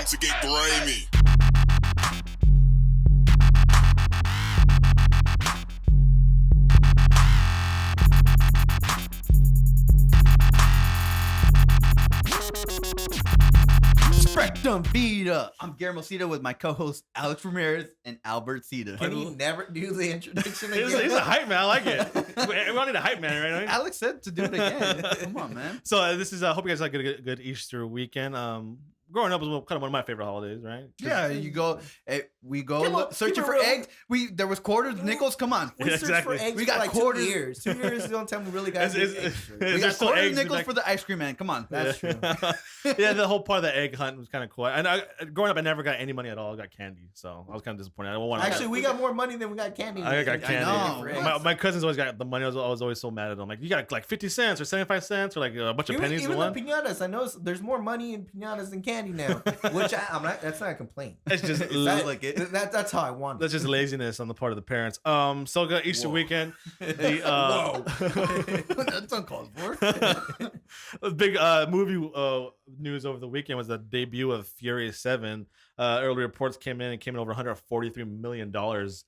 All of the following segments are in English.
about to get grimy. Spectrum Vida. I'm Guillermo Cita with my co-hosts Alex Ramirez and Albert Cita. Can you never do the introduction again? He's a hype man. I like it. We all need a hype man, right? Alex said to do it again. Come on, man. So this is. Hope you guys had a good Easter weekend. Growing up was kind of one of my favorite holidays, right? Yeah, you go. We go searching keep it for real. eggs. There was quarters, nickels. Come on. We Yeah, searched exactly. for eggs We for got like quarters. 2 years. 2 years is the only time we really got Is eggs. We there got still quarters, eggs? nickels Like- for the ice cream man. Come on. That's true. Yeah, the whole part of the egg hunt was kind of cool. And growing up, I never got any money at all. I got candy, so I was kind of disappointed. I don't want. Actually, we got more money than we got candy. I got candy. know. My cousins always got the money. I was always so mad at them. Like, you got like 50 cents or 75 cents or like a bunch of pennies in Even one. the pinatas, I know there's more money in pinatas than candy now. Which I'm not. That's not a complaint. It's just That's how I want it. that's just laziness on the part of the parents. So got Easter Whoa. weekend. The That's uncalled for. the big movie news over the weekend was the debut of Furious 7. Early reports came in over $143 million.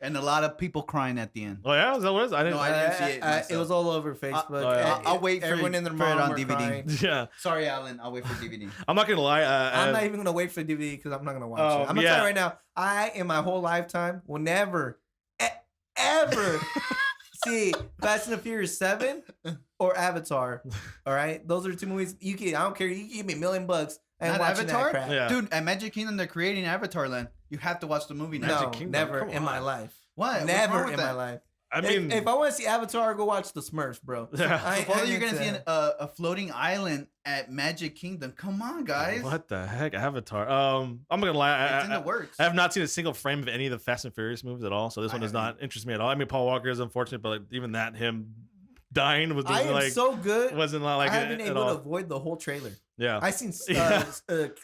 And a lot of people crying at the end. Oh yeah, is that what it is? I didn't. No, I didn't see it It myself. was all over Facebook. Oh, yeah. I'll wait for everyone in their for it mom on were DVD. crying. Yeah, Sorry, Alan. I'll wait for DVD. I'm not gonna lie. I'm not even gonna wait for the DVD because I'm not gonna watch it. I'm gonna tell you right now. I, in my whole lifetime, will never, ever see Fast and the Furious 7 or Avatar. All right, those are the 2 movies. I don't care. You can give me $1 million. I ain't Not watching Avatar? that crap. Yeah. Dude, at Magic Kingdom, they're creating Avatar Land. You have to watch the movie now. No, Kingdom, never come in my on. life. What? What's Never wrong with in that? my life. I mean, if I want to see Avatar, go watch the Smurfs, bro. Yeah. I Supposedly you're ain't gonna see into- a floating island at Magic Kingdom. Come on, guys. what the heck, Avatar? I'm not gonna lie. It's in the works. I have not seen a single frame of any of the Fast and Furious movies at all, so this one does not interest me at all. I mean, Paul Walker is unfortunate, but like, even that, him dying was I am like so good. wasn't like I haven't it been at able to all. avoid the whole trailer. Yeah, I seen Yeah.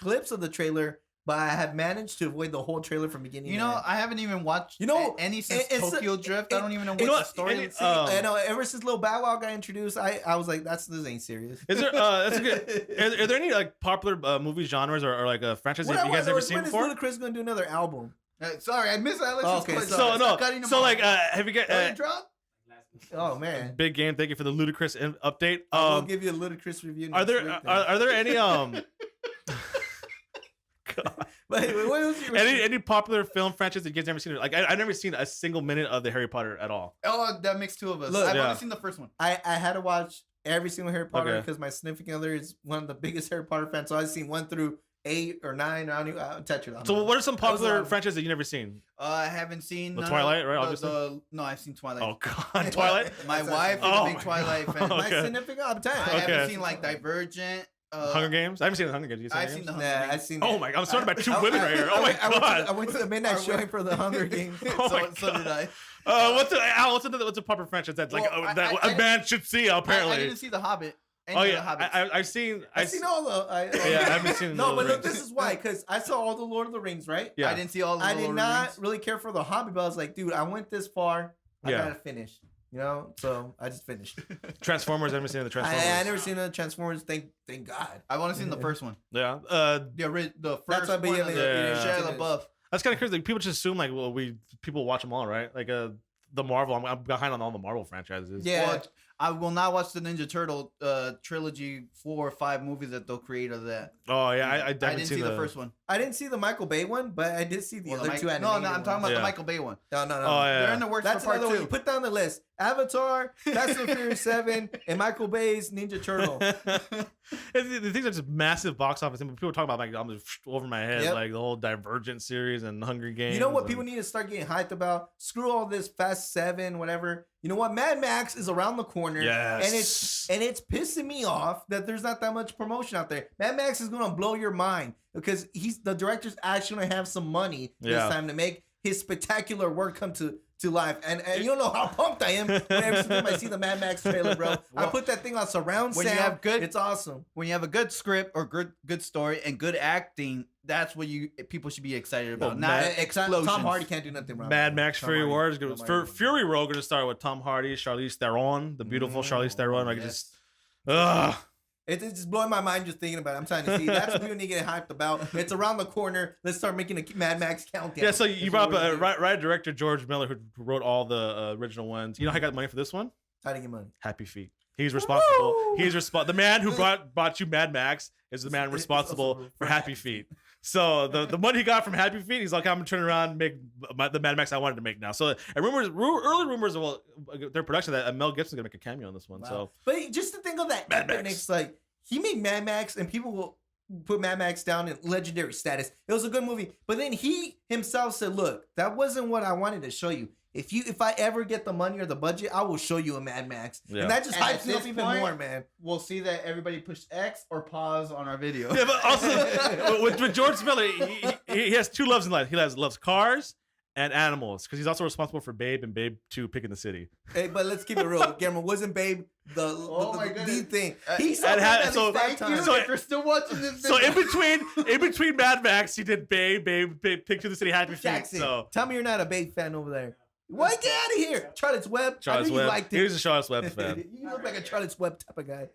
clips of the trailer, but I have managed to avoid the whole trailer from beginning. You to know, end. I haven't even watched any since it's- Tokyo Drift. I don't even know you know what the what? story And is. See, I know ever since Lil Bow Wow got introduced, I was like, this ain't serious. is there? That's a good. Are there any like popular movie genres or like franchises you guys ever seen when before? is Ludacris gonna do another album? Sorry, I missed Alex's Okay, question. So no, Stop cutting them so off. like, have you Let it got drop? Oh man, big game? Thank you for the ludicrous update. I'll give you a Ludacris review. Are Next there week, are there any Wait, what was your any popular film franchise that you guys never seen? Like I've never seen a single minute of the Harry Potter at all. Oh, that makes 2 of us. Look, I've yeah. only seen the first one. I had to watch every single Harry Potter Okay. because my significant other is one of the biggest Harry Potter fans. So I've seen 1 through 8 or 9. I don't even I'll touch it. So what are some That was a popular lot. franchises that you never seen? I haven't seen The none Twilight, of right, obviously? No, I've seen Twilight. Oh God, Twilight. My That's wife is Oh a big my Twilight God. fan. My Okay. significant other I time. Okay. haven't seen like Divergent. Hunger Games. I haven't seen the Hunger Games. You I've Hunger seen the Games? Hunger Nah, Games. I've seen. Oh my God, I'm surrounded by 2 women right here. Oh my I God. went to the midnight showing for the Hunger Games. Oh my so did I. What's a proper franchise that's like Well, that I a man should see apparently? I didn't see The Hobbit. Any Oh of the yeah, Hobbits. I've seen. I've seen all the. Yeah, I haven't seen. No, Lord but of look, the Rings. this is why. Because I saw all the Lord of the Rings, right? Yeah. I didn't see all the I Lord did of the not Rings. really care for the Hobbit, but I was like, dude, I went this far. I Yeah. gotta finish. You know, so I just finished. Transformers. I haven't seen the Transformers. I never seen the Transformers. Thank God. I've only seen the first one. Yeah. The That's first why one. Billy- Of Yeah. Shia LaBeouf. That's kind of crazy. Like, people just assume like, well, people watch them all, right? Like the Marvel. I'm behind on all the Marvel franchises. Yeah. Well, I will not watch the Ninja Turtle trilogy 4 or 5 movies that they'll create of that. Oh yeah, I I haven't didn't seen see the first one. I didn't see the Michael Bay one, but I did see the Well, other the 2 No, animated no, I'm talking about Yeah. the Michael Bay one. No. Oh yeah. They're in the works That's for part another one. 2. You put down the list: Avatar, Fast and Furious 7, and Michael Bay's Ninja Turtle. The things are just massive box office, and people talk about like I'm just over my head, Yep. like the whole Divergent series and Hunger Games. You know what and- people need to start getting hyped about? Screw all this Fast 7, whatever. You know what? Mad Max is around the corner. Yes. And it's pissing me off that there's not that much promotion out there. Mad Max is gonna blow your mind because the director's actually gonna have some money Yeah. this time to make his spectacular work come to life. And you don't know how pumped I am whenever time I see the Mad Max trailer, bro. I Well, put that thing on surround when sound. you have good- it's awesome. When you have a good script or good story and good acting, that's what people should be excited about. Well, not Mad- explosions. Tom Hardy can't do nothing wrong. Mad Max Tom Fury Hardy. Wars. Tom For Hardy. Fury Road, going to start with Tom Hardy, Charlize Theron, the beautiful Charlize Theron. Like yes. ugh. It's just blowing my mind just thinking about it. I'm trying to see. That's what we need to get hyped about. It's around the corner. Let's start making a Mad Max countdown. Yeah, so you brought up right director George Miller, who wrote all the original ones. You know how I got money for this one? How to get money? Happy Feet. He's responsible. Woo! The man who brought you Mad Max is the man responsible for Happy Feet. So the money he got from Happy Feet, he's like, I'm gonna turn around and make the Mad Max I wanted to make now. So early rumors of their production that Mel Gibson's gonna make a cameo on this one. Wow. So, but just to think of that Mad Max, like he made Mad Max, and people will put Mad Max down in legendary status. It was a good movie, but then he himself said, "Look, that wasn't what I wanted to show you. If I ever get the money or the budget, I will show you a Mad Max." Yeah. And that just hypes me up even more, man. We'll see that everybody push X or pause on our video. Yeah, but also with George Miller, he has two loves in life. He loves cars and animals, because he's also responsible for Babe and Babe 2 Picking the City. Hey, but let's keep it real. Guillermo, wasn't Babe the thing? He saw if you're still watching this video. So in between Mad Max, he did Babe, Pick to the City, Happy Feet. Jackson, So tell me you're not a Babe fan over there. What? Get out of here. Charlotte's Web. Charlotte's Web. He was a Charlotte's Web fan. You look like a Charlotte's Web type of guy.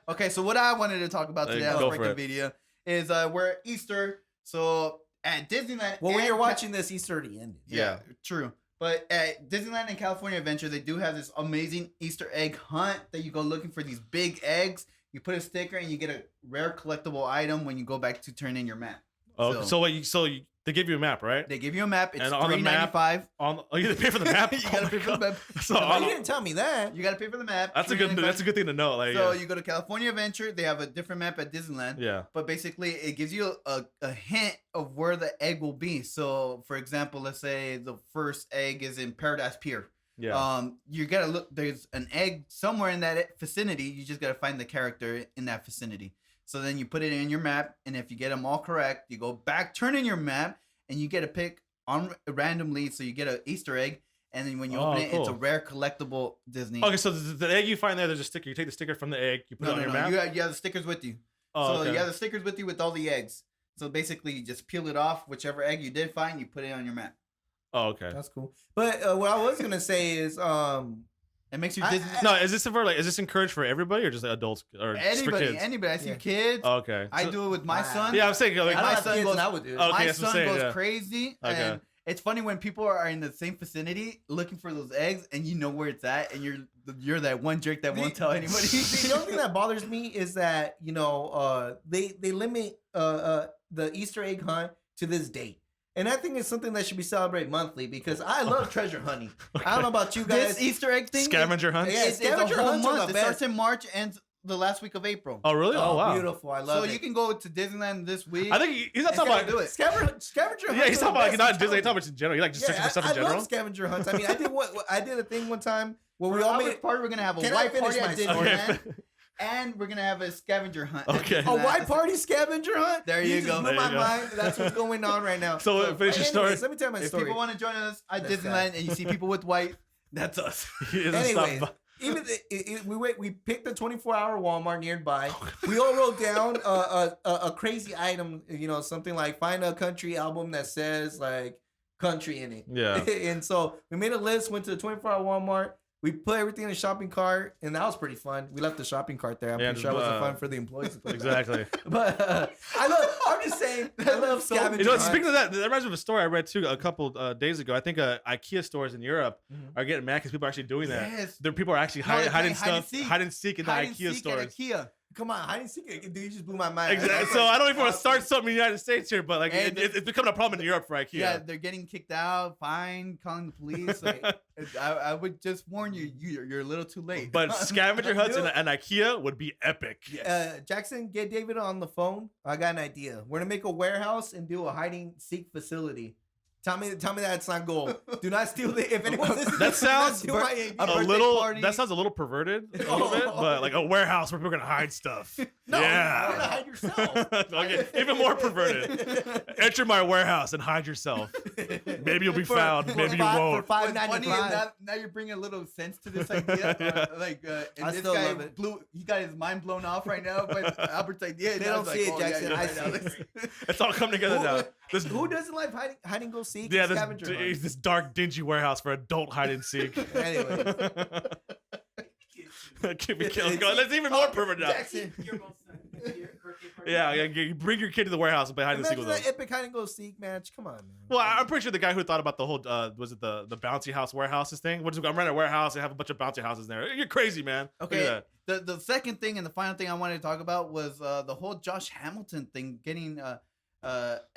Okay, so what I wanted to talk about today on Spectrum Vida is we're at Easter. So at Disneyland. Well, when you're watching this, Easter already ended. Yeah, true. But at Disneyland and California Adventure, they do have this amazing Easter egg hunt that you go looking for these big eggs. You put a sticker and you get a rare collectible item when you go back to turn in your map. Oh, so they give you a map, right? They give you a map. It's and on $3.95. You gotta pay for the map. You gotta pay for the map. So you didn't tell me that. You gotta pay for the map. That's a good thing to know. Like, so you go to California Adventure. They have a different map at Disneyland. Yeah. But basically, it gives you a hint of where the egg will be. So, for example, let's say the first egg is in Paradise Pier. Yeah. You gotta look. There's an egg somewhere in that vicinity. You just gotta find the character in that vicinity. So then you put it in your map, and if you get them all correct, you go back, turn in your map, and you get a pick on randomly. So you get an Easter egg, and then when you open it, it's a rare collectible Disney. Okay, so the egg you find there's a sticker. You take the sticker from the egg, you put it on your map. You have the stickers with you. So you have the stickers with you with all the eggs. So basically, you just peel it off. Whichever egg you did find, you put it on your map. Oh, okay. That's cool. But what I was gonna say is, it makes you Disney. No, is this encouraged for everybody or just like adults or just for kids? Anybody. I see kids. Oh, okay. I do it with my son. Yeah, I'm saying like my son goes. I would do it. My son goes crazy. Okay. And it's funny when people are in the same vicinity looking for those eggs, and you know where it's at, and you're that one jerk that won't tell anybody. The only thing that bothers me is that they limit the Easter egg hunt to this date. And I think it's something that should be celebrated monthly because I love treasure hunting. Okay. I don't know about you guys. This Easter egg thing. Scavenger hunts? Yeah, scavenger hunts are the best. It starts in March and the last week of April. Oh, really? Oh, wow. Beautiful. I love it. So you can go to Disneyland this week. I think he's not talking about do it. Scavenger hunts. Yeah, he's talking about like not Disney. He's talking about in general. He like just searching for stuff in general. I love scavenger hunts. I mean, I did a thing one time where we all made party. We're gonna have a white party at Disneyland. And we're gonna have a scavenger hunt. Okay. A white party scavenger hunt? There you go. Blew my mind. That's what's going on right now. So finish your story. Let me tell my story. If people want to join us at Disneyland and you see people with white, that's us. Anyways, we picked a 24-hour Walmart nearby. We all wrote down a crazy item, something like find a country album that says like country in it. Yeah. And so we made a list, went to the 24-hour Walmart. We put everything in the shopping cart, and that was pretty fun. We left the shopping cart there. I'm pretty sure it wasn't fun for the employees. Exactly. But I'm just saying, I love scavenger hunts. Speaking of that reminds me of a story I read too a couple days ago. I think IKEA stores in Europe are getting mad because people are actually doing that. Yes. People are actually hiding and seek in the IKEA stores. Come on, hide and seek, dude, you just blew my mind. Exactly. So I don't even want to start something in the United States here, but like it's becoming a problem in Europe for IKEA. Yeah, they're getting kicked out, fined, calling the police. Like, I would just warn you, you're a little too late. But scavenger hunts and IKEA would be epic. Jackson, get David on the phone. I got an idea. We're gonna make a warehouse and do a hide seek facility. Tell me that's not gold. Do not steal the. If anyone listens, that sounds that sounds a little perverted, a little bit, but like a warehouse where people are gonna hide stuff. No, yeah, you're gonna hide yourself. Okay, even more perverted. Enter my warehouse and hide yourself. Maybe you'll be found. Maybe you won't. For $5.95. Now you're bringing a little sense to this idea. And this guy he got his mind blown off right now. But Albert's idea. They don't see it, Jackson. I see it. It's all come together now. Who doesn't like hiding go seek? Yeah, this dark, dingy warehouse for adult hide and seek. Anyways. Keep me killing. That's even more pervert now. Jackson. Yeah, you bring your kid to the warehouse and play hide and seek with them. Epic hide and go seek match. Come on, man. Well, I'm pretty sure the guy who thought about the whole was it the bouncy house warehouses thing? I'm renting a warehouse and have a bunch of bouncy houses there. You're crazy, man. Okay. The second thing and the final thing I wanted to talk about was the whole Josh Hamilton thing getting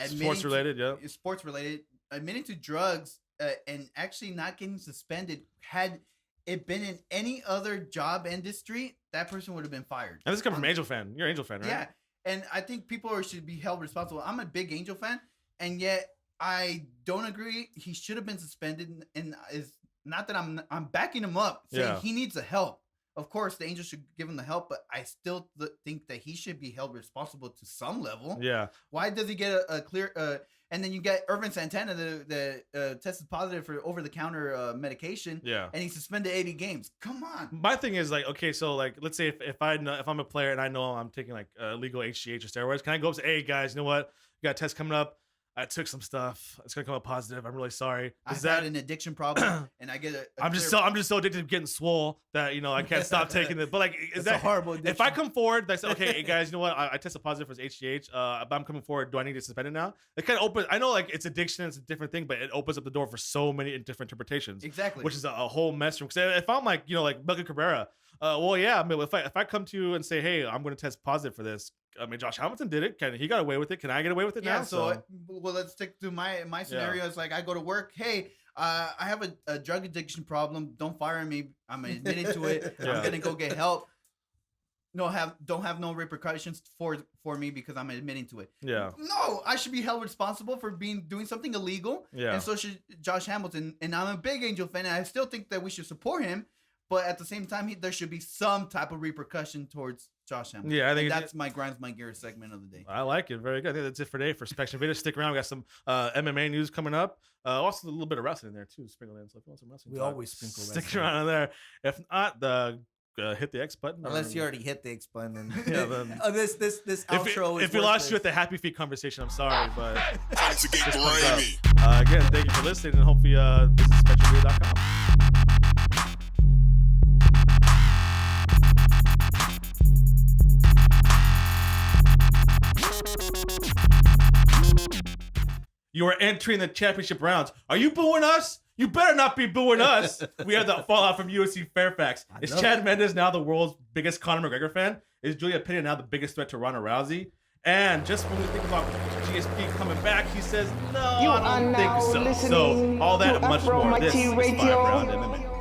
Sports related, sports related, admitting to drugs and actually not getting suspended. Had it been in any other job industry, that person would have been fired. And this comes from Angel fan. You're an Angel fan, right? Yeah, and I think people should be held responsible. I'm a big Angel fan, and yet I don't agree. He should have been suspended, and is not that I'm backing him up, saying he needs the help. Of course, the Angels should give him the help, but I still think that he should be held responsible to some level. Yeah. Why does he get a clear? And then you get Irvin Santana that tested positive for over-the-counter medication. Yeah. And he's suspended 80 games. Come on. My thing is like, okay, so like, let's say if I'm a player and I know I'm taking like illegal HGH or steroids, can I go up and say, hey guys, you know what? You got a test coming up. I took some stuff. It's gonna come up positive. I'm really sorry. I've had an addiction problem, and I get I'm just so addicted to getting swole that I can't stop taking it. But like, is that a horrible addiction? If I come forward, I say, okay, hey guys, you know what? I tested positive for HGH. But I'm coming forward. Do I need to suspend it now? It kind of opens. I know like it's addiction, it's a different thing, but it opens up the door for so many different interpretations. Exactly. Which is a whole mess. Because if I'm like Melvin Cabrera, well, yeah, I mean, if I come to you and say, hey, I'm going to test positive for this. I mean, Josh Hamilton did it. He got away with it. Can I get away with it now? So well, let's stick to my scenario. It's like I go to work. Hey, I have a drug addiction problem. Don't fire me. I'm admitting to it. I'm gonna go get help. Don't have no repercussions for me because I'm admitting to it. Yeah. No, I should be held responsible for doing something illegal. Yeah. And so should Josh Hamilton. And I'm a big Angel fan, and I still think that we should support him. But at the same time, there should be some type of repercussion towards Josh Hamilton. Yeah, I think that's my grinds my gears segment of the day. I like it. Very good. I think that's it for today for Spectrum Vida. Stick around. We got some MMA news coming up. Also, a little bit of wrestling in there too. Sprinkled in. So if you want some wrestling, we always sprinkle wrestling. Stick Stick around in there. If not, hit the X button. Unless you already hit the X button. And this outro. If we lost you at the Happy Feet conversation, I'm sorry, but time to get grimy. Again, thank you for listening, and hopefully this is SpectrumVida.com. You are entering the championship rounds. Are you booing us? You better not be booing us. We have the fallout from UFC Fairfax. Is Chad Mendes now the world's biggest Conor McGregor fan? Is Julia Pena now the biggest threat to Ronda Rousey? And just when we think about GSP coming back, he says, no, I don't think so. So all that and much more. This is 5 Round MMA.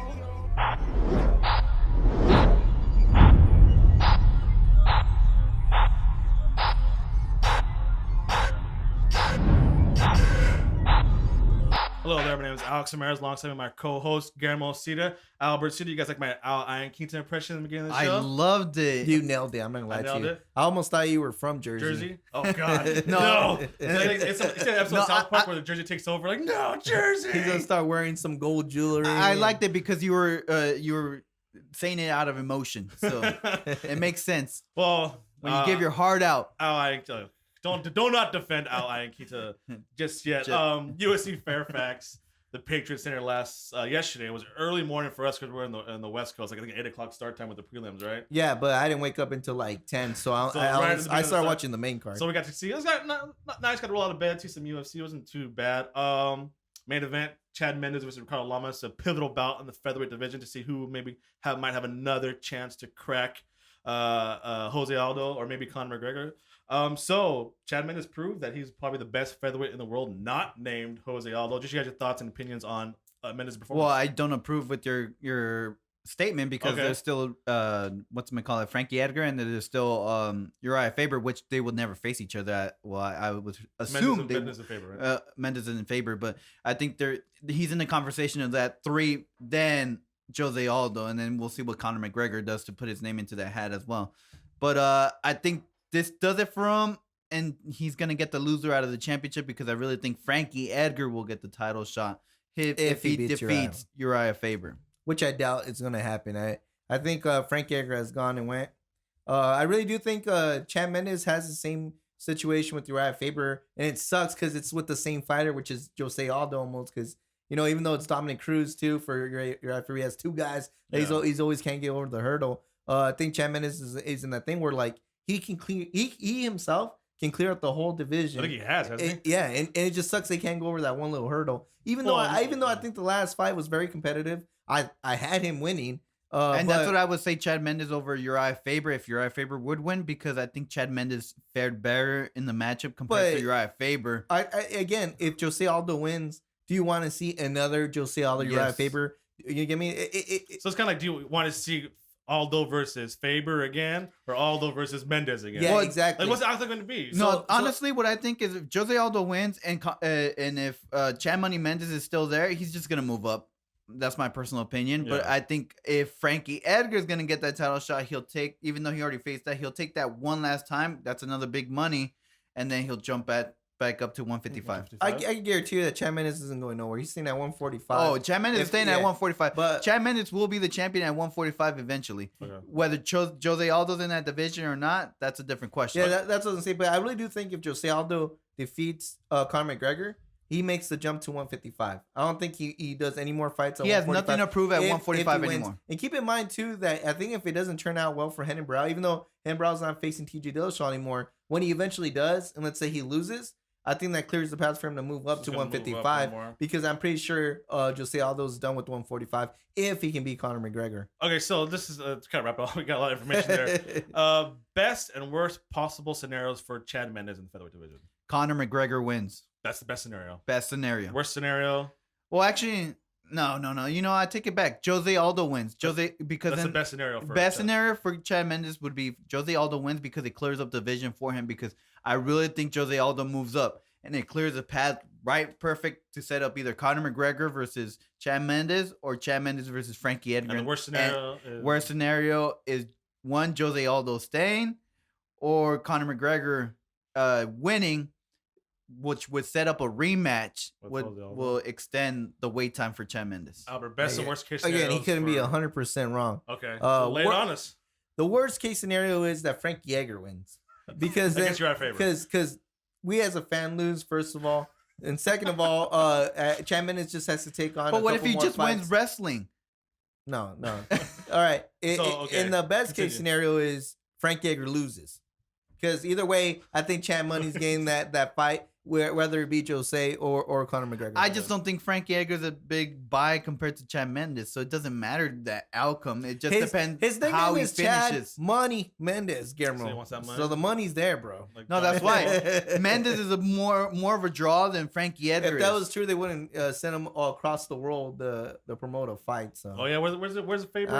Hello there, my name is Alex Ramirez, alongside my co-host, Guillermo Cita. Albert Cita, you guys like my Al Ian Quinta impression at the beginning of the show? I loved it. You nailed it. I'm not going to lie to you. I almost thought you were from Jersey. Jersey? Oh, God. No. It's an episode of South Park where the Jersey takes over. Like, no, Jersey. He's going to start wearing some gold jewelry. I liked it because you were saying it out of emotion. So it makes sense. Well, when you give your heart out. Al Ian, do not defend Al Ian Quinta just yet. UFC Fairfax, the Patriot Center yesterday. It was early morning for us because we're in the West Coast. Like I think 8 o'clock start time with the prelims, right? Yeah, but I didn't wake up until like 10, so I started watching the main card. So we got to see. It was not nice. Got to roll out of bed, see some UFC. It wasn't too bad. Main event: Chad Mendes versus Ricardo Lamas, a pivotal bout in the featherweight division to see who maybe might have another chance to crack Jose Aldo or maybe Conor McGregor. So Chad Mendes proved that he's probably the best featherweight in the world, not named Jose Aldo. Just you guys your thoughts and opinions on Mendes' performance. Well, I don't approve with your statement because there's still Frankie Edgar, and there's still Uriah Faber, which they would never face each other at. Well, I would assume Mendes in favor, right? Mendes is in favor, but I think he's in the conversation of that 3, then Jose Aldo, and then we'll see what Conor McGregor does to put his name into that hat as well. But I think this does it for him, and he's going to get the loser out of the championship because I really think Frankie Edgar will get the title shot if he defeats Uriah Faber. Which I doubt is going to happen. I think Frankie Edgar has gone and went. I really do think Chad Mendes has the same situation with Uriah Faber, and it sucks because it's with the same fighter, which is Jose Aldo almost, because even though it's Dominic Cruz too for Uriah Faber, he has 2 guys that he's always can't get over the hurdle. I think Chad Mendes is in that thing where like he can clear. He himself can clear up the whole division. I think he has, hasn't he? Yeah, and it just sucks they can't go over that one little hurdle. Even though I think the last fight was very competitive, I had him winning. And that's what I would say. Chad Mendes over Uriah Faber. If Uriah Faber would win, because I think Chad Mendes fared better in the matchup compared to Uriah Faber. Again, if Jose Aldo wins, do you want to see another Jose Aldo Uriah Faber? You get me? So it's kind of like, do you want to see Aldo versus Faber again, or Aldo versus Mendes again? Yeah, exactly. Like, what's the outcome going to be? No, honestly, what I think is if Jose Aldo wins and if Chad Money Mendes is still there, he's just gonna move up. That's my personal opinion. But I think if Frankie Edgar is gonna get that title shot, he'll take, even though he already faced that, he'll take that one last time. That's another big money, and then he'll jump back up to 155. I can guarantee you that Chad Mendes isn't going nowhere. He's staying at 145. Oh, Chad Mendes is staying at 145. But Chad Mendes will be the champion at 145 eventually. Okay. Whether Jose Aldo's in that division or not, that's a different question. Yeah, that's what I'm saying. But I really do think if Jose Aldo defeats Conor McGregor, he makes the jump to 155. I don't think he does any more fights at 145. He has nothing to prove at 145 anymore. And keep in mind, too, that I think if it doesn't turn out well for Renan Barão, even though Renan Barão's not facing TJ Dillashaw anymore, when he eventually does, and let's say he loses, I think that clears the path for him to move up to 155 because I'm pretty sure Jose Aldo's done with 145 if he can beat Conor McGregor. Okay, so this is kind of wrap up. We got a lot of information there. Best and worst possible scenarios for Chad Mendes in the featherweight division. Conor McGregor wins. That's the best scenario. Best scenario. Worst scenario? Well, actually, no. You know, I take it back. Jose Aldo wins. Because that's the best scenario for best scenario for Chad Mendes would be Jose Aldo wins because it clears up the division for him, because I really think Jose Aldo moves up and it clears the path perfect to set up either Conor McGregor versus Chad Mendes or Chad Mendes versus Frankie Edgar. And the worst scenario is one, Jose Aldo staying, or Conor McGregor winning, which would set up a rematch, will extend the wait time for Chad Mendes. Albert, best and worst case scenario. Again, he couldn't be 100% wrong. Okay, lay it on us. The worst case scenario is that Frankie Edgar wins, because against your favorite. Because we as a fan lose, first of all, and second of all, Chad Mendes just has to take on. But what if he just wins wrestling? No. All right. In the best case scenario is Frankie Edgar loses, because either way, I think Chad Money's getting that fight, whether it be Jose or Conor McGregor. I just don't think Frankie Edgar's a big buy compared to Chad Mendes, so it doesn't matter that outcome. It just depends how he finishes. Chad Money Mendes, Guillermo. So the money's there, bro. No, that's why Mendes is a more of a draw than Frankie Edgar. If that was true, they wouldn't send him all across the world to promote a fight. So. Oh yeah, where's the favorite?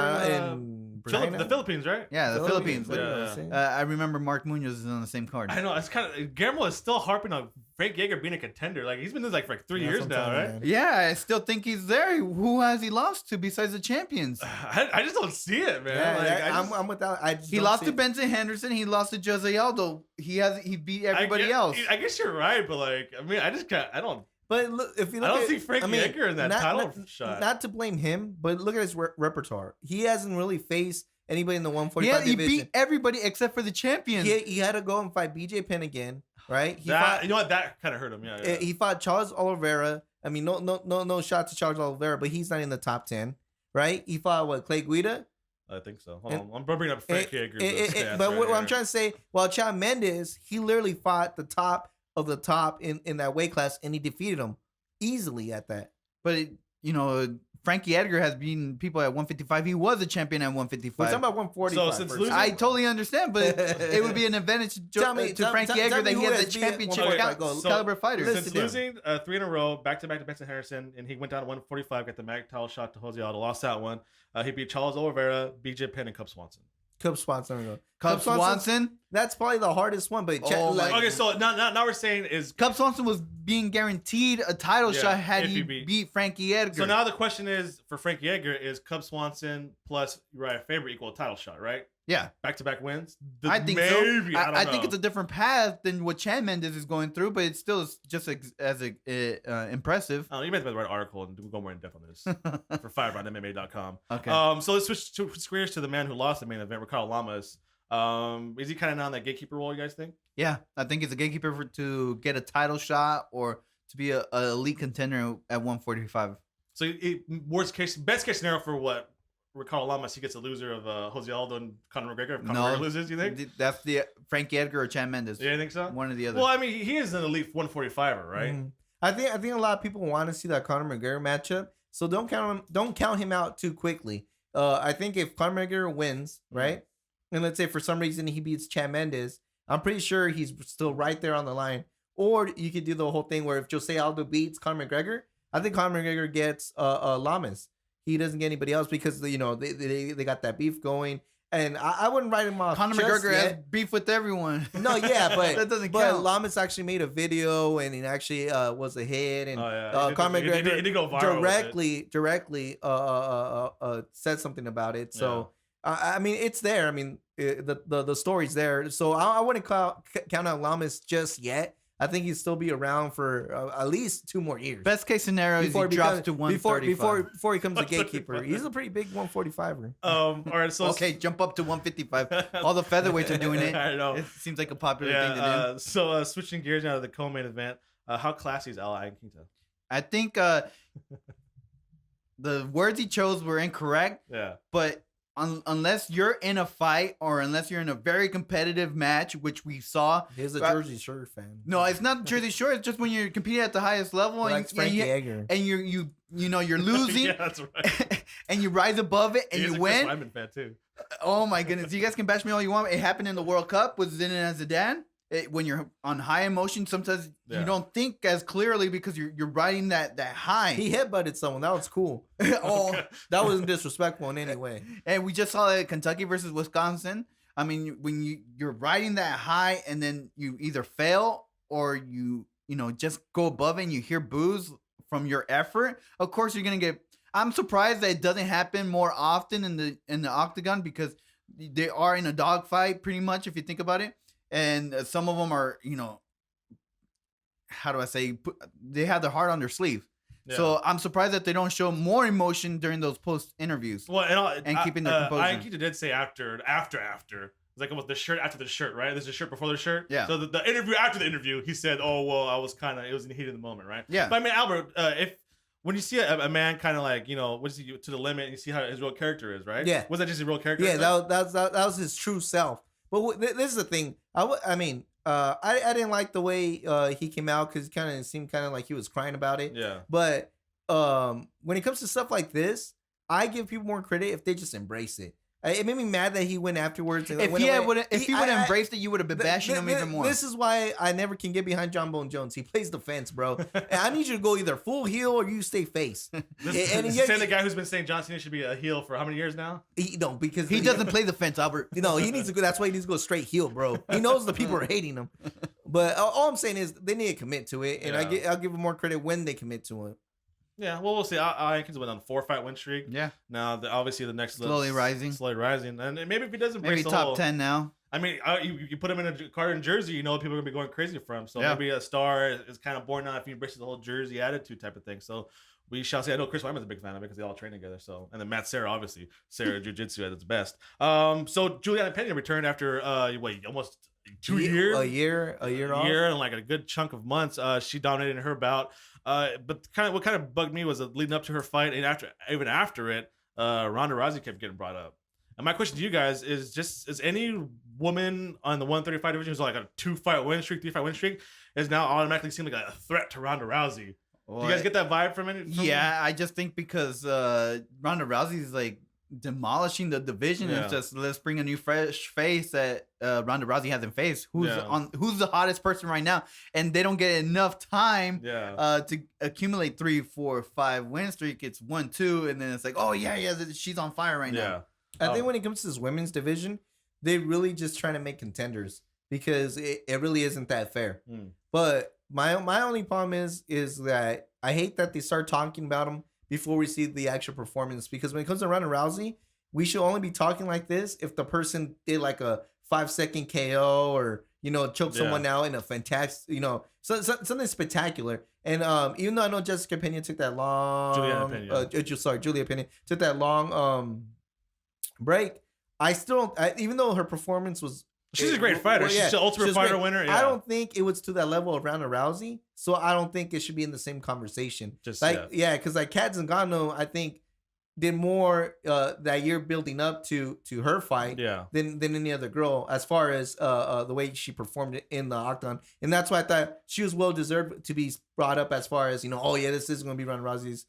In the Philippines, right? Yeah, the Philippines. Yeah. I remember Mark Munoz is on the same card. I know. It's kind of Guillermo is still harping on Frank Yeager being a contender. Like, he's been this for 3 years now, right? Man. Yeah, I still think he's there. Who has he lost to besides the champions? I just don't see it, man. Yeah, I'm without. He lost to Benson Henderson. He lost to Jose Aldo. He beat everybody else. I guess you're right, but I don't. But look, if you look, I don't see Frank Yeager in that title shot. Not to blame him, but look at his repertoire. He hasn't really faced anybody in the 145 division. He beat everybody except for the champions. He had to go and fight BJ Penn again. Right, you know what? That kind of hurt him. Yeah. He fought Charles Oliveira. I mean, no shot to Charles Oliveira, but he's not in the top 10. Right? He fought Clay Guida. I think so. Hold on. I'm bringing up Frank Yeager. But what I'm trying to say, Chad Mendes, he literally fought the top of the top in that weight class, and he defeated him easily at that. But Frankie Edgar has beaten people at 155. He was a champion at 155. We're talking about 145. So since losing, I totally understand, but it would be an advantage to Frankie Edgar that he has a championship caliber fighter. Since losing 3 in a row, back-to-back to Benson Henderson, and he went down to 145, got the mag title shot to Jose Aldo, lost that one. He beat Charles Oliveira, BJ Penn, and Cub Swanson. Cub Swanson. That's probably the hardest one. But okay, so now we're saying is Cub Swanson was being guaranteed a title shot had he beat Frankie Edgar. So now the question is for Frankie Edgar, is Cub Swanson plus Uriah Faber equal a title shot, right? Yeah, back-to-back wins. I think so. I think it's a different path than what Chad Mendes is going through, but it's still just as impressive. You meant to write an article and we'll go more in depth on this for fireroundmma.com. Okay. So let's switch gears to the man who lost the main event, Ricardo Lamas. Is he kind of now in that gatekeeper role, you guys think? Yeah, I think he's a gatekeeper to get a title shot or to be a elite contender at 145. So best case scenario for what? Ricardo Lamas, he gets a loser of Jose Aldo and Conor McGregor. If Conor No. McGregor loses, you think? That's the Frankie Edgar or Chad Mendes. Yeah, you think so? One or the other. Well, I mean, he is an elite 145er, right? Mhm. I think a lot of people want to see that Conor McGregor matchup, so don't count him out too quickly. I think if Conor McGregor wins, right, and let's say for some reason he beats Chad Mendes, I'm pretty sure he's still right there on the line. Or you could do the whole thing where if Jose Aldo beats Conor McGregor, I think Conor McGregor gets Lamas. He doesn't get anybody else because they got that beef going. And I wouldn't write him off. Conor McGregor has beef with everyone. No, yeah, but that doesn't but count. Lamas actually made a video and it actually was a hit. And Conor He McGregor did go viral directly said something about it. So I mean, it's there. I mean, the story's there. So I wouldn't count out Lamas just yet. I think he'd still be around for at least 2 more years. Best case scenario is he drops to 135. Before he becomes a gatekeeper. He's a pretty big 145er. All right, so Okay, jump up to 155. All the featherweights are doing it. I know. It seems like a popular thing to do. So switching gears now to the co-main event, how classy is Al Iaquinta? I think the words he chose were incorrect, Yeah. but unless you're in a fight or unless you're in a very competitive match, which we saw. He's a Jersey Shore fan. No, it's not Jersey Shore. It's just when you're competing at the highest level Like Frankie Edgar. and you're losing. Yeah, that's right. And you rise above it and He's you a win. Chris Weidman fan too. Oh my goodness! You guys can bash me all you want. It happened in the World Cup with Zinedine Zidane. When you're on high emotion, sometimes you don't think as clearly because you're riding that high. He headbutted someone. That was cool. Oh, That wasn't disrespectful in any way. and we just saw it at Kentucky versus Wisconsin. I mean, when you're riding that high and then you either fail or you just go above it and you hear boos from your effort, of course you're gonna get. I'm surprised that it doesn't happen more often in the octagon because they are in a dogfight pretty much if you think about it, and some of them are how do I say, they have their heart on their sleeve. Yeah. So I'm surprised that they don't show more emotion during those post interviews. Well, and keeping their composure. Iaquinta did say after. It's like almost the shirt after the shirt, right? There's a shirt before the shirt. Yeah. So the interview after the interview, he said, "Oh well, it was in the heat of the moment, right?" Yeah. But I mean, Albert, when you see a man kind of like what is he to the limit, and you see how his real character is, right? Yeah. Was that just his real character? Yeah, that was his true self. But this is the thing. I didn't like the way he came out because it seemed kind of like he was crying about it. Yeah. But when it comes to stuff like this, I give people more credit if they just embrace it. It made me mad that he went afterwards. And If went he away. would have embraced it, you would have been bashing him even more. This is why I never can get behind John Bone Jones. He plays defense, bro. And I need you to go either full heel or you stay face. This is the guy who's been saying John Cena should be a heel for how many years now? Because He doesn't play the fence, Albert. He needs to go. That's why he needs to go straight heel, bro. He knows the people are hating him. But all I'm saying is they need to commit to it, and I'll give them more credit when they commit to it. Yeah, well, we'll see. Iaquinta went on a 4-fight win streak. Yeah. Now, obviously, the next Slowly rising, and maybe if he doesn't break maybe the top whole, 10 now. I mean, you put him in a card in Jersey, people are gonna be going crazy for him. So Yeah. maybe a star is kind of born out if he embraces the whole Jersey attitude type of thing. So we shall see. I know Chris Weidman's a big fan of it because they all train together. So and then Matt Serra, obviously, Serra Jiu-Jitsu at its best. So Juliana Pena returned after almost 2 years, a year off. and like a good chunk of months. She dominated in her bout. But what kind of bugged me was leading up to her fight and even after it, Ronda Rousey kept getting brought up. And my question to you guys is any woman on the 135 division who's like a 2-fight win streak, 3-fight win streak, is now automatically seem like a threat to Ronda Rousey? Do you guys get that vibe from it? Yeah, I just think because Ronda Rousey is like demolishing the division. Yeah. It's just let's bring a new fresh face that Ronda Rousey hasn't faced. Who's the hottest person right now? And they don't get enough time to accumulate 3, 4, 5 win streak. It's 1, 2, and then it's like, oh yeah, she's on fire right now. I think when it comes to this women's division, they really just trying to make contenders because it really isn't that fair. But my only problem is that I hate that they start talking about them before we see the actual performance, because when it comes to Ronda Rousey, we should only be talking like this if the person did like a 5-second KO or choke someone out in a fantastic something spectacular. And even though I know Jessica Pena took that long Julia Pena took that long break, I still don't, even though her performance was she's a great fighter. She's the ultimate fighter winner. Yeah. I don't think it was to that level of Ronda Rousey, so I don't think it should be in the same conversation. Because like Kat Zingano, I think did more that year building up to her fight than any other girl as far as the way she performed in the octagon. And that's why I thought she was well deserved to be brought up as far as, oh yeah, this is going to be Ronda Rousey's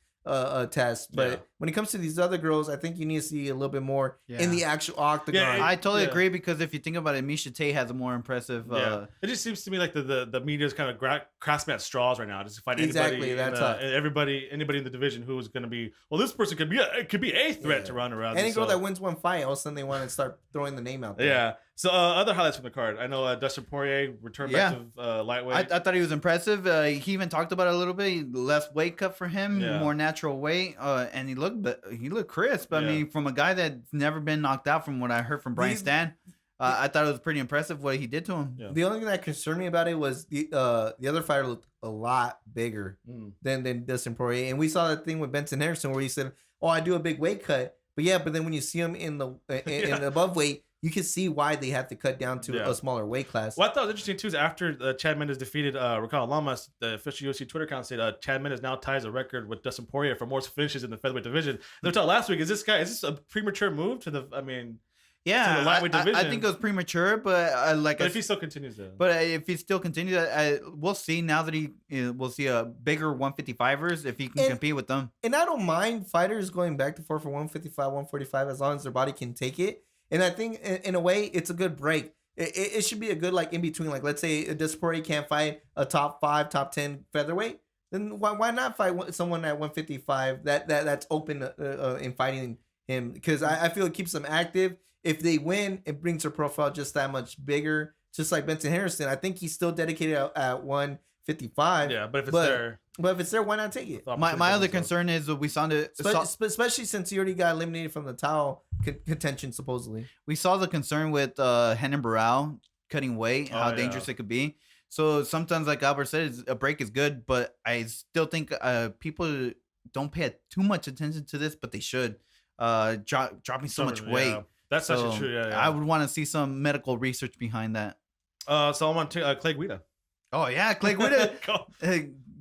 test. But when it comes to these other girls, I think you need to see a little bit more in the actual octagon. Yeah, I totally agree, because if you think about it, Misha Tate has a more impressive. It just seems to me like the media's kind of grasping at straws right now, just to find Exactly, anybody in the division who's going to be. Well, this person could be a threat to Ronda Rousey. Any girl that wins one fight, all of a sudden they want to start throwing the name out there. Yeah. So other highlights from the card. I know Dustin Poirier returned back to lightweight. I thought he was impressive. He even talked about it a little bit. Less weight cut for him, more natural weight, and he looked crisp. I mean, from a guy that's never been knocked out, from what I heard from Brian Stan, I thought it was pretty impressive what he did to him. Yeah. The only thing that concerned me about it was the other fighter looked a lot bigger than Dustin Poirier, and we saw that thing with Benson Henderson where he said, "Oh, I do a big weight cut," but then when you see him in the above weight, you can see why they had to cut down to a smaller weight class. What I thought was interesting too is after Chad Mendes defeated Raquel Lamas, the official UFC Twitter account said Chad Mendes now ties a record with Dustin Poirier for most finishes in the featherweight division. They talked last week. Is this a premature move to the? I mean. Yeah, to the lightweight division. I think it was premature, but if he still continues that. But if he still continues, we'll see now that we'll see a bigger 155ers if he can compete with them. And I don't mind fighters going back to for 155, 145 as long as their body can take it. And I think in a way it's a good break. It should be a good in between. Like let's say Dustin Poirier can't fight a top 5, top 10 featherweight, then why not fight someone at 155 that's open in fighting him? Because I feel it keeps them active. If they win, it brings their profile just that much bigger. Just like Benson Henderson, I think he's still dedicated at 155. Yeah, but if it's there, why not take it? My other concern is that we saw especially since he already got eliminated from the title contention supposedly. We saw the concern with Renan Barão cutting weight, how dangerous it could be. So sometimes, like Albert said, a break is good, but I still think people don't pay too much attention to this, but they should. Dropping so much weight. That's actually true. Yeah. I would want to see some medical research behind that. So I want to Clay Guida. Oh yeah, Clay Guida.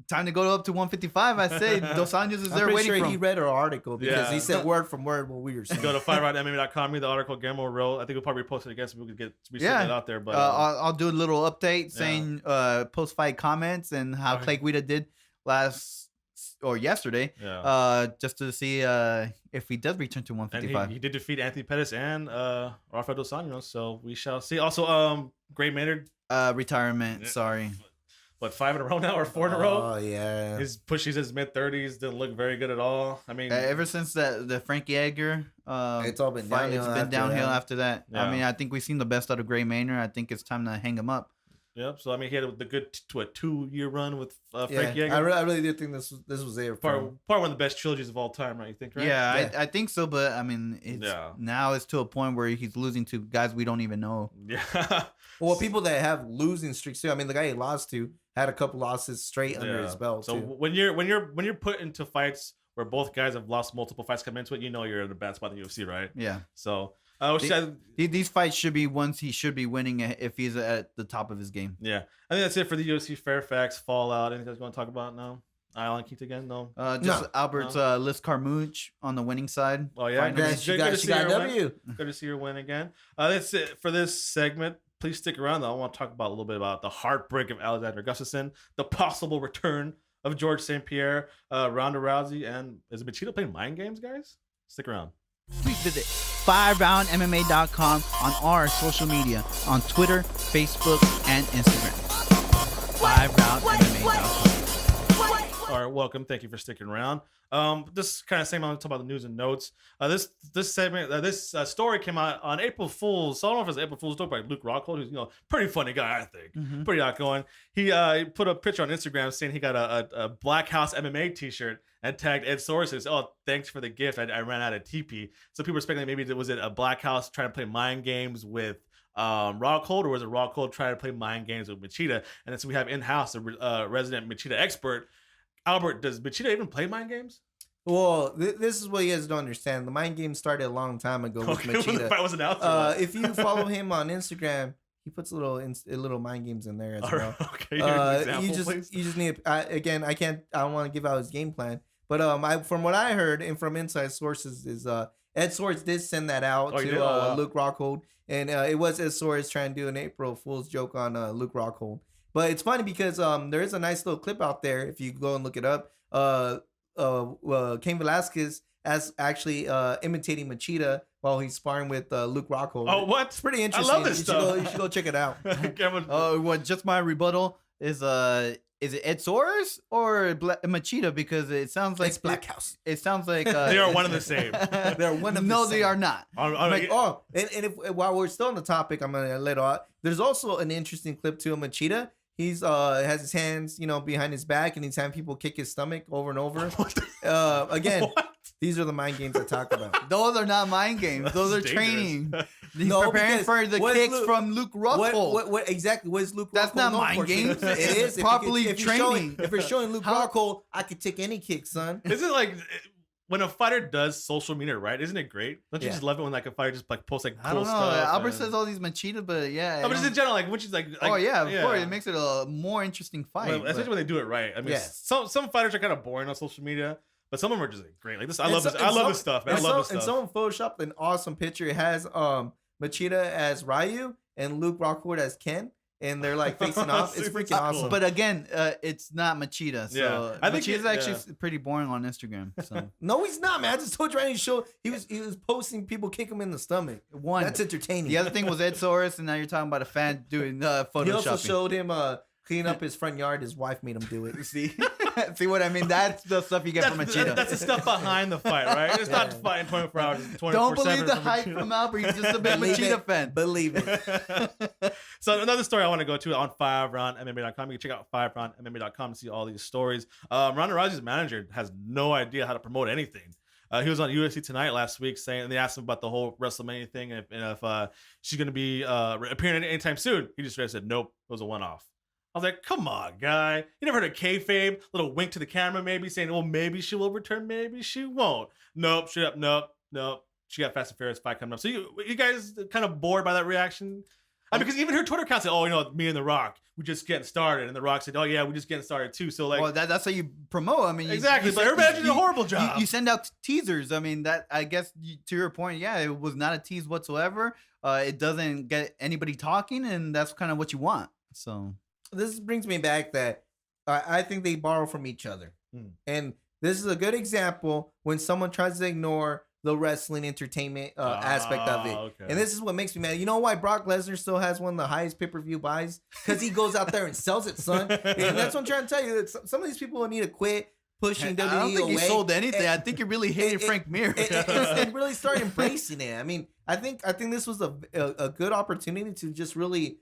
Time to go up to 155. I say Dos Anjos is there waiting for him. He read our article because he said word from word what we were saying. Go to 5roundmma.com, read the article. Guillermo wrote. I think we'll probably post it again so we could get it out there. But I'll do a little update saying post fight comments and how Clay Guida did yesterday, just to see if he does return to 155. And he did defeat Anthony Pettis and Rafael Dos Anjos, so we shall see. Also, Gray Maynard retirement. Sorry, what, 5 in a row now or 4 in a row? Oh yeah, he's his mid-30s. Didn't look very good at all. I mean, ever since the Frankie Edgar, it's all been fight, downhill. It's been downhill after that. Yeah. I mean, I think we've seen the best out of Gray Maynard. I think it's time to hang him up. Yep. So I mean, he had the good 2-year run with Frankie Edgar. I really do think this was there. Part one of the best trilogies of all time, right? You think, right? Yeah. I think so. But I mean, now it's to a point where he's losing to guys we don't even know. Yeah. Well, people that have losing streaks too. I mean, the guy he lost to had a couple losses straight under his belt. So when you're put into fights where both guys have lost multiple fights come into it, you know you're in a bad spot in the UFC, right? Yeah. So. These fights should be ones he should be winning if he's at the top of his game. Yeah, I think that's it for the UFC Fairfax Fallout. Anything else you want to talk about now? Island Keith again? No. Albert's Liz Carmouche on the winning side. Oh yeah, she got a W. Good to see her win again. That's it for this segment. Please stick around though. I want to talk about a little bit about the heartbreak of Alexander Gustafsson, the possible return of George St. Pierre, Ronda Rousey, and is Machida playing mind games, guys? Stick around. Please visit 5roundmma.com on our social media on Twitter, Facebook, and Instagram. 5roundmma.com. All right, welcome. Thank you for sticking around. This kind of segment, I'm talking about the news and notes. This segment, this story came out on April Fool's. So I don't know if it's April Fool's joke by Luke Rockhold, who's pretty funny guy, I think, pretty outgoing. He put a picture on Instagram saying he got a Black House MMA T-shirt and tagged Ed Soares. Says, "Oh, thanks for the gift. I ran out of TP." So people are speculating maybe was it a Black House trying to play mind games with Rockhold, or was it Rockhold trying to play mind games with Machida? And then so we have in house a resident Machida expert. Albert, does Machida even play mind games? Well, this is what you guys don't understand. The mind game started a long time ago with Machida. When the fight was announced. If you follow him on Instagram, he puts little mind games in there as well. Okay, example, you just need again. I don't want to give out his game plan, But from what I heard and from inside sources is Ed Swords did send that out to Luke Rockhold, and it was Ed Swords trying to do an April Fool's joke on Luke Rockhold. But it's funny because there is a nice little clip out there if you go and look it up. Cain Velasquez as actually imitating Machida while he's sparring with Luke Rockhold. Oh, what? It's pretty interesting. I love this stuff. You should go check it out. Just my rebuttal is it Ed Soares or Machida? Because it sounds like It's Black House. It sounds like They are one and the same. They're one of the no, same. they are not. And while we're still on the topic, I'm gonna let out. There's also an interesting clip to Machida. He's has his hands, behind his back, and he's having people kick his stomach over and over. Again, What? these are the mind games I talk about. Those are not mind games. Those are That's training. dangerous. He's No, preparing because for the what is kicks Luke- from Luke Rockhold. What exactly? What is Luke? That's Rockhold not known mind for? games. It is Properly if you're showing- training. If you're showing Luke How- Rockhold, I could take any kick, son. Isn't it like when a fighter does social media, right? Isn't it great? Don't you Yeah. just love it when like a fighter just like posts like cool I don't know. stuff? Albert and- says all these Machida, but yeah. No, but just in general, like when she's like oh yeah, of course, it makes it a more interesting fight. Well, especially when they do it right. I mean, Yeah. some fighters are kind of boring on social media, but some of them are just like, great. Like this, I And love so- this. and I love some- this stuff, man. I And love some- this and stuff. someone photoshopped an awesome picture. It has Machida as Ryu and Luke Rockhold as Ken, and they're like facing off. It's Super freaking cool. awesome. But again, it's not Machida. So Yeah. I think Machida's it- actually pretty boring on Instagram. So No, he's not, man. I just told you right in the show. He was posting people kick him in the stomach. one. That's entertaining. The other thing was Ed Soares, and now you're talking about a fan doing he also photoshopping. showed him cleaning up his front yard. His wife made him do it. See, see what I mean? That's the stuff you get from Machida. That's the stuff behind the fight, right? It's not Yeah. fighting 24 hours. 24/7 Don't believe the from hype Machida. from Albert. He's just a big Believe Machida it. fan. Believe it. So another story I want to go to on 5roundmma.com. You can check out 5roundmma.com to see all these stories. Ronda Rousey's manager has no idea how to promote anything. He was on UFC Tonight last week saying, and they asked him about the whole WrestleMania thing and if she's going to be appearing anytime soon. He just said, nope, it was a one-off. I was like, come on, guy. You never heard of kayfabe? Little wink to the camera, maybe saying, well, maybe she will return, maybe she won't. Nope, shut up, nope. She got Fast and Furious 5 coming up. So you guys kind of bored by that reaction? Because even her Twitter account said, oh, me and The Rock, we just getting started. And The Rock said, oh, yeah, we just getting started too. So, like, Well, that's how you promote. I mean, exactly. But her manager did a horrible job. You send out teasers. I mean, that I guess to your point, yeah, it was not a tease whatsoever. It doesn't get anybody talking, and that's kind of what you want. So This brings me back that I think they borrow from each other. And this is a good example when someone tries to ignore the wrestling entertainment aspect of it. Okay. And this is what makes me mad. You know why Brock Lesnar still has one of the highest pay-per-view buys? Because he goes out there and sells it, son. And that's what I'm trying to tell you. That some of these people need to quit pushing WWE I don't think away. he sold anything. I think he really hated Frank Mir. And really start embracing it. I mean, I think this was a good opportunity to just really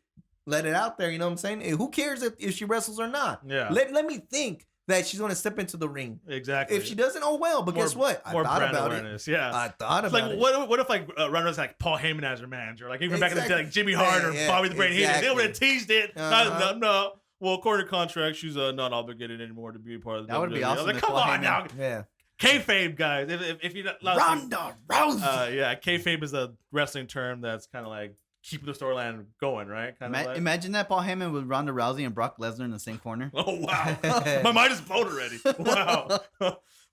let it out there. You know what I'm saying? And who cares if she wrestles or not? Yeah. Let me think that she's going to step into the ring. Exactly. If she doesn't, oh well. But guess what? I More thought brand about awareness. Yeah. I thought It's about like, it. what if like Ronda was like Paul Heyman as her manager, like even back in the day, Exactly. like Jimmy Hart or Yeah, Bobby the Brain Heenan, exactly. they would have teased it. Uh-huh. No. Well, according to contract, she's not obligated anymore to be a part of the That would be WWE. I was awesome like, if come Paul on Heyman- now, Yeah. kayfabe, guys. If you Ronda Rousey. yeah, kayfabe is a wrestling term that's kind of like keeping the storyline going, right? Kind of like. Imagine that Paul Heyman with Ronda Rousey and Brock Lesnar in the same corner. Oh wow, my mind is blown already. Wow.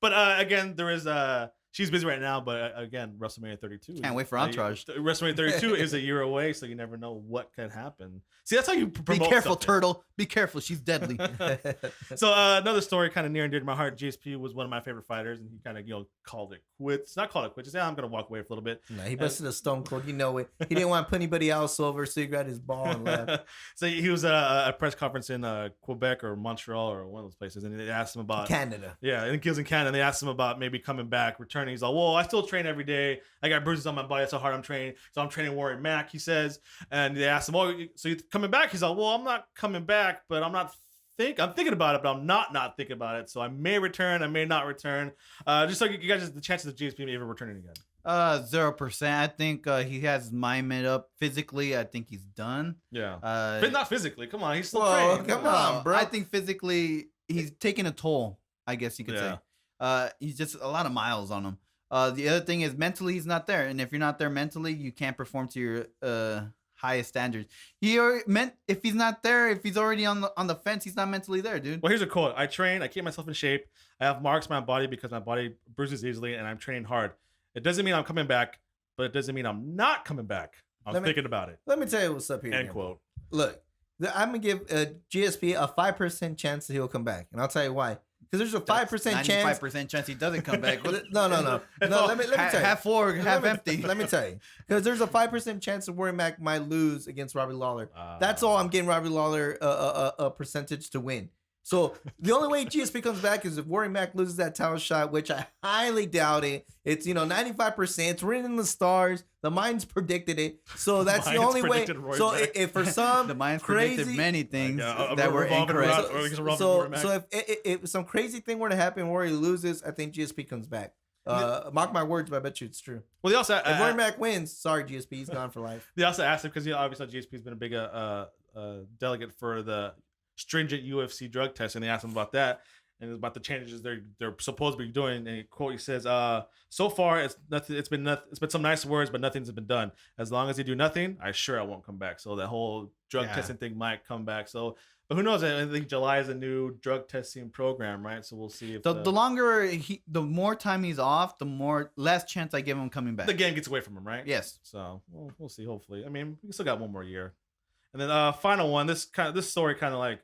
But again, there is she's busy right now. But again, WrestleMania 32. Can't wait for Entourage. WrestleMania 32 is a year away, so you never know what could happen. See, that's how you Be promote. careful, something. Turtle. Be careful. She's deadly. So another story kind of near and dear to my heart. GSP was one of my favorite fighters, and he kind of called it quits. Not called it quits. Just I'm gonna walk away for a little bit. Nah, he busted a Stone Cold. You know it. He didn't want to put anybody else over, so he grabbed his ball and left. So he was at a press conference in Quebec or Montreal or one of those places, and they asked him about Canada. Yeah, I think he was in Canada. And they asked him about maybe coming back, returning. He's like, well, I still train every day. I got bruises on my body. That's how hard I'm training. So I'm training Warren Mac, he says. And they asked him, oh, so you coming back? He's like, well, I'm not coming back, but I'm thinking about it, but I'm not thinking about it. So I may return. I may not return. Just so you guys, the chances of GSP ever returning again. 0%. I think he has his mind made up. Physically, I think he's done. Yeah. Uh, But not physically. Come on. He's still Whoa, training. come on, bro. I think physically he's taking a toll, I guess you could say. He's just a lot of miles on him. The other thing is mentally he's not there. And if you're not there mentally, you can't perform to your highest standards. If he's not there, if he's already on the fence, he's not mentally there, dude. Well, here's a quote. I train. I keep myself in shape. I have marks on my body because my body bruises easily, and I'm training hard. It doesn't mean I'm coming back, but it doesn't mean I'm not coming back. I'm thinking about it. Let me tell you what's up here. End quote. Look, I'm going to give GSP a 5% chance that he'll come back. And I'll tell you why. Because there's a 5% chance. 95% chance he doesn't come back. No. Let me tell you. Half full, half empty. Let me tell you. Because there's a 5% chance that Rory Mac might lose against Robbie Lawler. That's all I'm getting Robbie Lawler a percentage to win. So the only way GSP comes back is if Rory Mac loses that title shot, which I highly doubt it. It's 95%. It's written in the stars. The minds predicted it. So that's the only way. So if for some the minds predicted many things that were incorrect. So if some crazy thing were to happen, Rory loses, I think GSP comes back. Mark my words, but I bet you it's true. Well, they also if Rory Mac wins, sorry GSP, he's gone for life. They also asked him because obviously GSP's been a big delegate for the stringent UFC drug test, and they asked him about that and about the changes they're supposed to be doing. And quote, he says, "So far, it's nothing. It's been some nice words, but nothing's been done. As long as they do nothing, I won't come back." So that whole drug testing thing might come back. So, but who knows? I think July is a new drug testing program, right? So we'll see if the longer the more time he's off, the less chance I give him coming back. The game gets away from him, right? Yes. So we'll see. Hopefully, I mean, we still got one more year. And then final one. This story kind of like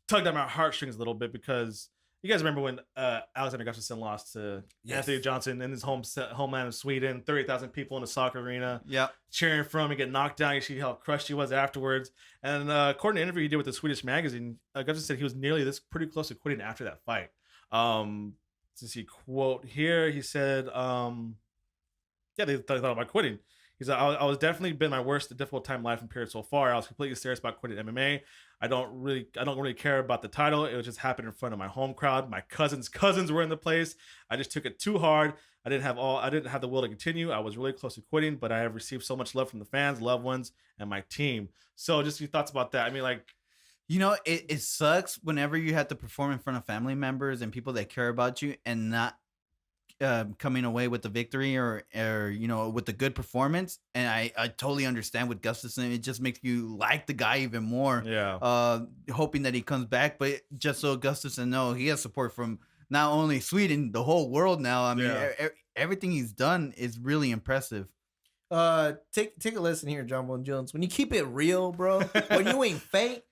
tugged at my heartstrings a little bit because you guys remember when Alexander Gustafsson lost to Anthony Johnson in his homeland of Sweden, 30,000 people in a soccer arena, cheering for him. He get knocked down. You see how crushed he was afterwards. And according to an interview he did with the Swedish magazine, Gustafsson said he was nearly pretty close to quitting after that fight. To see quote here, he said, they thought about quitting. He's like, I was definitely been my worst difficult time in life and period so far. I was completely serious about quitting MMA. I don't really care about the title. It was just happened in front of my home crowd. My cousins were in the place. I just took it too hard. I didn't have the will to continue. I was really close to quitting, but I have received so much love from the fans, loved ones, and my team. So just your thoughts about that. I mean, like, it sucks whenever you have to perform in front of family members and people that care about you and not coming away with the victory or with the good performance. And I totally understand with Gustafsson. It just makes you like the guy even more. Hoping that he comes back, but just so Gustafsson know, he has support from not only Sweden, the whole world now. I mean, everything he's done is really impressive. Take a listen here, John Bon Jones. When you keep it real, bro, when you ain't fake,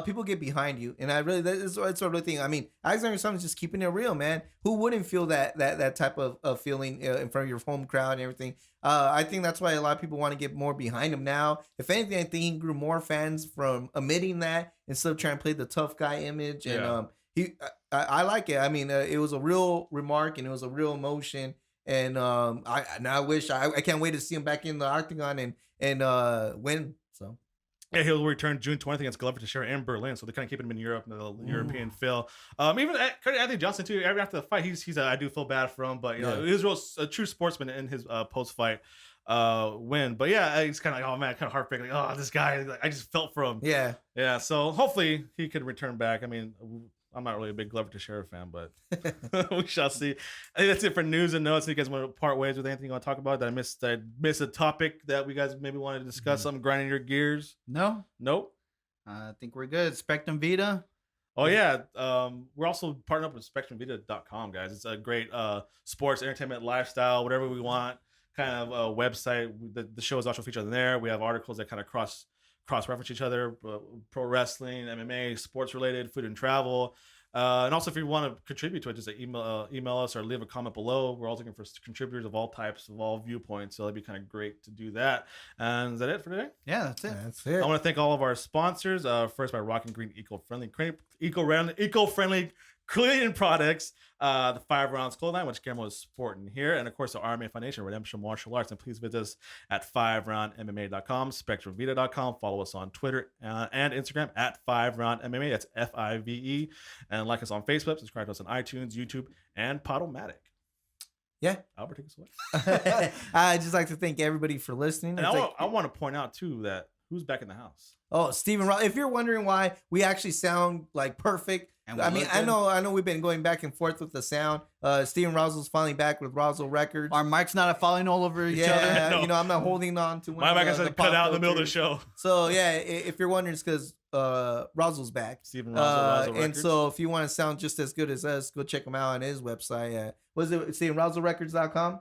people get behind you, and that's what I really think. I mean, Alexander Summer's just keeping it real, man. Who wouldn't feel that type of feeling in front of your home crowd and everything? I think that's why a lot of people want to get more behind him now. If anything, I think he grew more fans from admitting that instead of trying to play the tough guy image. And I like it. I mean, it was a real remark and it was a real emotion. And I can't wait to see him back in the octagon and win. So yeah, he'll return June 20th against Glover Teixeira in Berlin. So they kind of keep him in Europe, in the European feel. Even Anthony Johnson too. After the fight, he's I do feel bad for him, but he was a true sportsman in his post fight win. But yeah, he's kind of like, oh man, kind of heartbreaking. Like, oh, this guy, like, I just felt for him. Yeah. So hopefully he could return back. I mean, I'm not really a big Glover Teixeira fan, but we shall see. I think that's it for news and notes. You guys want to part ways with anything you want to talk about? That I missed a topic that we guys maybe wanted to discuss? Something grinding your gears? No. Nope. I think we're good. Spectrum Vida. Oh yeah. We're also partnered up with SpectrumVida.com, guys. It's a great sports, entertainment, lifestyle, whatever we want kind of website. The show is also featured on there. We have articles that kind of cross-reference each other, pro wrestling, MMA, sports related, food and travel. And also if you want to contribute to it, just email us or leave a comment below. We're always looking for contributors of all types, of all viewpoints. So that'd be kind of great to do that. And is that it for today? Yeah, that's it. That's it. I want to thank all of our sponsors. First by Rock and Green eco-friendly cleaning products, the 5 Rounds clothing, which Guillermo is sporting here, and of course the RMA Foundation, Redemption Martial Arts. And please visit us at 5roundmma.com, SpectrumVida.com. Follow us on Twitter and Instagram at 5roundmma. That's FIVE. And like us on Facebook. Subscribe to us on iTunes, YouTube, and Podomatic. Yeah, Albert, take us away. I'd just like to thank everybody for listening. And I want to point out too that who's back in the house. Oh, Stephen Ross. If you're wondering why we actually sound like perfect And I we mean, look I good. know we've been going back and forth with the sound. Steven Rosel's finally back with Rosel Records. Our mics not falling all over each other. Yeah, No. you know, I'm not holding on to one My of mic the, has to the cut pop out in the middle of the filters. show. So yeah, if you're wondering, it's because Rosel's back. Steven Rosel And Records. so if you want to sound just as good as us, go check him out on his website at StevenRoselRecords.com.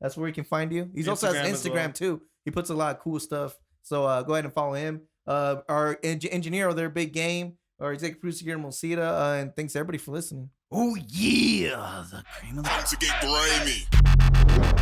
That's where he can find you. He also has Instagram as Instagram well. too. He puts a lot of cool stuff. So go ahead and follow him. Our engineer over there, Big Game, our executive producer Guillermo Cita, and thanks everybody for listening. Oh yeah, the cream of the Time to get grimy.